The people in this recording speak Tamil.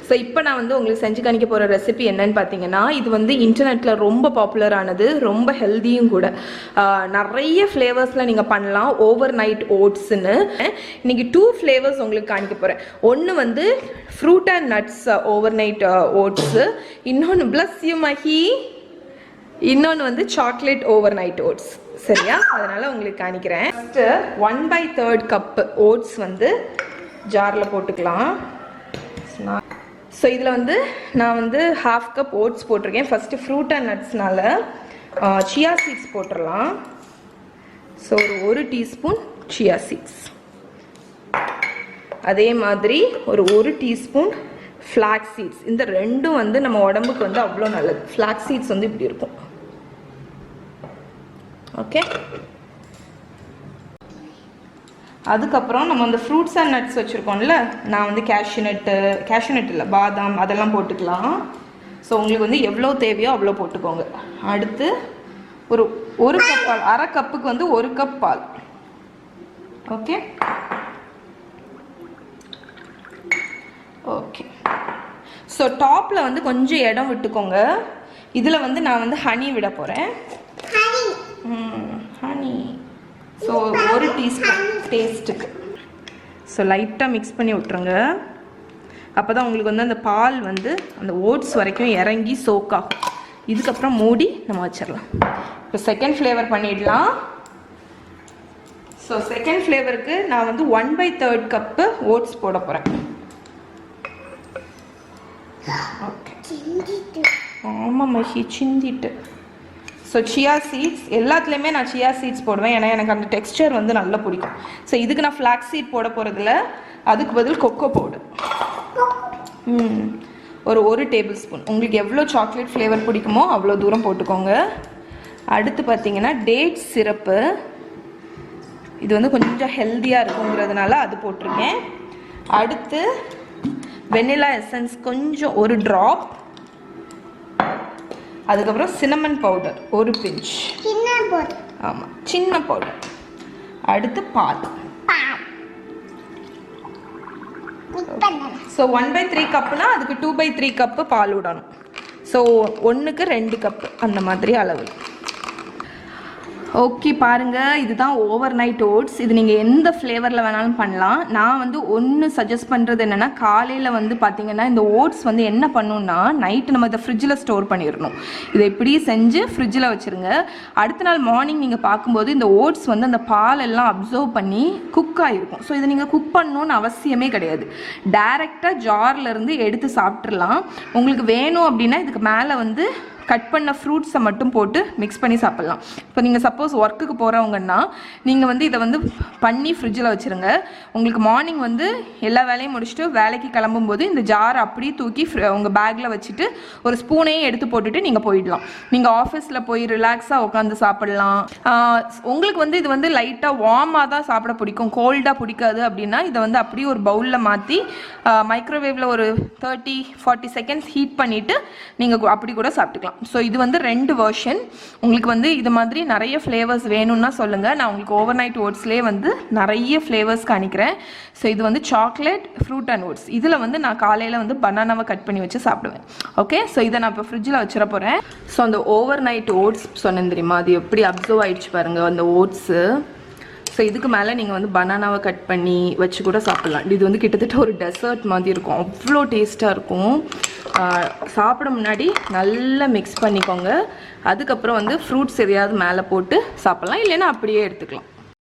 ஸோ இப்போ நான் வந்து உங்களுக்கு செஞ்சு காணிக்க போகிற ரெசிபி என்னன்னு பார்த்தீங்கன்னா, இது வந்து இன்டர்நெட்டில் ரொம்ப பாப்புலரானது, ரொம்ப ஹெல்த்தியும் கூட. நிறைய ஃப்ளேவர்ஸில் நீங்கள் பண்ணலாம். ஓவர் நைட் ஓட்ஸ்ன்னு இன்றைக்கி 2 ஃப்ளேவர்ஸ் உங்களுக்கு காணிக்க போகிறேன். ஒன்று வந்து fruit and nuts over night oats, இன்னொன்று பிளஸ் யூ மஹி, இன்னொன்று வந்து சாக்லேட் ஓவர் நைட் ஓட்ஸ். சரியா? அதனால் உங்களுக்கு காணிக்கிறேன். ஃபஸ்ட்டு 1/3 கப்பு ஓட்ஸ் வந்து ஜாரில் போட்டுக்கலாம். ஸோ இதில் வந்து நான் வந்து 1/2 கப் ஓட்ஸ் போட்டிருக்கேன். ஃபஸ்ட்டு ஃப்ரூட் அண்ட் நட்ஸ்னால சியா சீட்ஸ் போட்டுடலாம். ஸோ ஒரு டீஸ்பூன் சியா சீட்ஸ், அதே மாதிரி ஒரு டீஸ்பூன் ஃப்ளாக்ஸ் சீட்ஸ். இந்த ரெண்டும் வந்து நம்ம உடம்புக்கு வந்து அவ்வளோ நல்லது. ஃப்ளாக்ஸ் சீட்ஸ் வந்து இப்படி இருக்கும். ஓகே, அதுக்கப்புறம் நம்ம அந்த ஃப்ரூட்ஸ் அண்ட் நட்ஸ் வச்சுருக்கோம்ல, நான் வந்து கேஷ்யூ நட் இல்லை, பாதாம், அதெல்லாம் போட்டுக்கலாம். ஸோ உங்களுக்கு வந்து எவ்வளோ தேவையோ அவ்வளோ போட்டுக்கோங்க. அடுத்து ஒரு கப் பால், 1/2 கப்புக்கு வந்து 1 கப் பால். Okay okay. ஸோ டாப்பில் வந்து கொஞ்சம் இடம் விட்டுக்கோங்க. இதில் வந்து நான் வந்து ஹனி விட போகிறேன். ஹனி ஸோ 1 டீஸ்பூன் டேஸ்ட்டுக்கு. ஸோ லைட்டாக மிக்ஸ் பண்ணி விட்ருங்க. அப்போ தான் உங்களுக்கு வந்து அந்த பால் வந்து அந்த ஓட்ஸ் வரைக்கும் இறங்கி சோக் ஆகும். இதுக்கப்புறம் மூடி நம்ம வச்சிடலாம். இப்போ செகண்ட் ஃப்ளேவர் பண்ணிடலாம். ஸோ செகண்ட் ஃப்ளேவருக்கு நான் வந்து 1/3 கப்பு ஓட்ஸ் போட போகிறேன். ஓகே, ஆமாம் மஹி, சிந்திட்டு. ஸோ சியா சீட்ஸ் எல்லாத்துலேயுமே நான் சியா சீட்ஸ் போடுவேன், ஏன்னா எனக்கு அந்த டெக்ஸ்டர் வந்து நல்லா பிடிக்கும். ஸோ இதுக்கு நான் ஃப்ளாக்ஸ் சீட் போட போகிறதில்ல, அதுக்கு பதில் கொக்கோ பவுடர் ஒரு டேபிள் ஸ்பூன். உங்களுக்கு எவ்வளோ சாக்லேட் ஃப்ளேவர் பிடிக்குமோ அவ்வளோ தூரம் போட்டுக்கோங்க. அடுத்து பார்த்தீங்கன்னா டேட் சிரப்பு, இது வந்து கொஞ்சம் ஹெல்த்தியாக இருக்குங்கிறதுனால அது போட்டிருக்கேன். அடுத்து வெனிலா எசன்ஸ் கொஞ்சம் 1 ட்ராப். அதுக்கப்புறம் சின்னமன் பவுடர் 1 பிஞ்ச். ஆமாம், சின்ன பவுடர். அடுத்து பால். ஸோ 1/3 கப்புனா அதுக்கு 2/3 கப்பு பால் விடணும். ஸோ 1க்கு 2 கப்பு அந்த மாதிரி அளவு. ஓகே, பாருங்கள், இதுதான் ஓவர் நைட் ஓட்ஸ். இது நீங்கள் எந்த ஃப்ளேவரில் வேணாலும் பண்ணலாம். நான் வந்து ஒன்று சஜஸ்ட் பண்ணுறது என்னென்னா, காலையில் வந்து பார்த்திங்கன்னா இந்த ஓட்ஸ் வந்து என்ன பண்ணணுன்னா, நைட்டு நம்ம இதை ஃப்ரிட்ஜில் ஸ்டோர் பண்ணிடணும். இதை இப்படி செஞ்சு ஃப்ரிட்ஜில் வச்சுருங்க. அடுத்த நாள் மார்னிங் நீங்கள் பார்க்கும்போது இந்த ஓட்ஸ் வந்து அந்த பாலெல்லாம் அப்சர்வ் பண்ணி குக் ஆகிருக்கும். ஸோ இதை நீங்கள் குக் பண்ணணுன்னு அவசியமே கிடையாது. டைரெக்டாக ஜார்லேருந்து எடுத்து சாப்பிட்றலாம். உங்களுக்கு வேணும் அப்படின்னா இதுக்கு மேலே வந்து கட் பண்ண ஃப்ரூட்ஸை மட்டும் போட்டு மிக்ஸ் பண்ணி சாப்பிட்லாம். இப்போ நீங்கள் சப்போஸ் ஒர்க்குக்கு போகிறவங்கன்னா நீங்கள் வந்து இதை வந்து பண்ணி ஃப்ரிட்ஜில் வச்சுருங்க. உங்களுக்கு மார்னிங் வந்து எல்லா வேலையும் முடிச்சுட்டு வேலைக்கு கிளம்பும்போது இந்த ஜாரை அப்படியே தூக்கி உங்கள் பேக்கில் வச்சுட்டு ஒரு ஸ்பூனையும் எடுத்து போட்டுட்டு நீங்கள் போயிடலாம். நீங்கள் ஆஃபீஸில் போய் ரிலாக்ஸாக உட்காந்து சாப்பிட்லாம். உங்களுக்கு வந்து இது வந்து லைட்டாக வார்மாக தான் சாப்பிட பிடிக்கும், கோல்டாக பிடிக்காது அப்படின்னா இதை வந்து அப்படியே ஒரு பவுலில் மாற்றி மைக்ரோவேவில் ஒரு 30-40 செகண்ட்ஸ் ஹீட் பண்ணிவிட்டு நீங்கள் அப்படி கூட சாப்பிட்டுக்கலாம். ஸோ இது வந்து 2 வெர்ஷன். உங்களுக்கு வந்து இது மாதிரி நிறைய ஃப்ளேவர்ஸ் வேணும்னா சொல்லுங்கள். நான் உங்களுக்கு ஓவர் நைட் ஓட்ஸ்லேயே வந்து நிறைய ஃப்ளேவர்ஸ் காணிக்கிறேன். ஸோ இது வந்து சாக்லேட், ஃப்ரூட் அண்ட் ஓட்ஸ். இதில் வந்து நான் காலையில் வந்து பனானாவை கட் பண்ணி வச்சு சாப்பிடுவேன். ஓகே, ஸோ இதை நான் இப்போ ஃப்ரிட்ஜில் வச்சிட போகிறேன். ஸோ அந்த ஓவர் நைட் ஓட்ஸ் சொன்னேன் தெரியுமா, அது எப்படி அப்சர்வ் ஆகிடுச்சு பாருங்கள் அந்த ஓட்ஸு. ஸோ இதுக்கு மேலே நீங்கள் வந்து பனானாவை கட் பண்ணி வச்சு கூட சாப்பிட்லாம். இது வந்து கிட்டத்தட்ட ஒரு டெசர்ட் மாதிரி இருக்கும், அவ்வளோ டேஸ்ட்டாக இருக்கும். சாப்பிட முன்னாடி நல்லா மிக்ஸ் பண்ணிக்கோங்க. அதுக்கப்புறம் வந்து ஃப்ரூட்ஸ் எதையாவது மேலே போட்டு சாப்பிட்லாம், இல்லைன்னா அப்படியே எடுத்துக்கலாம்.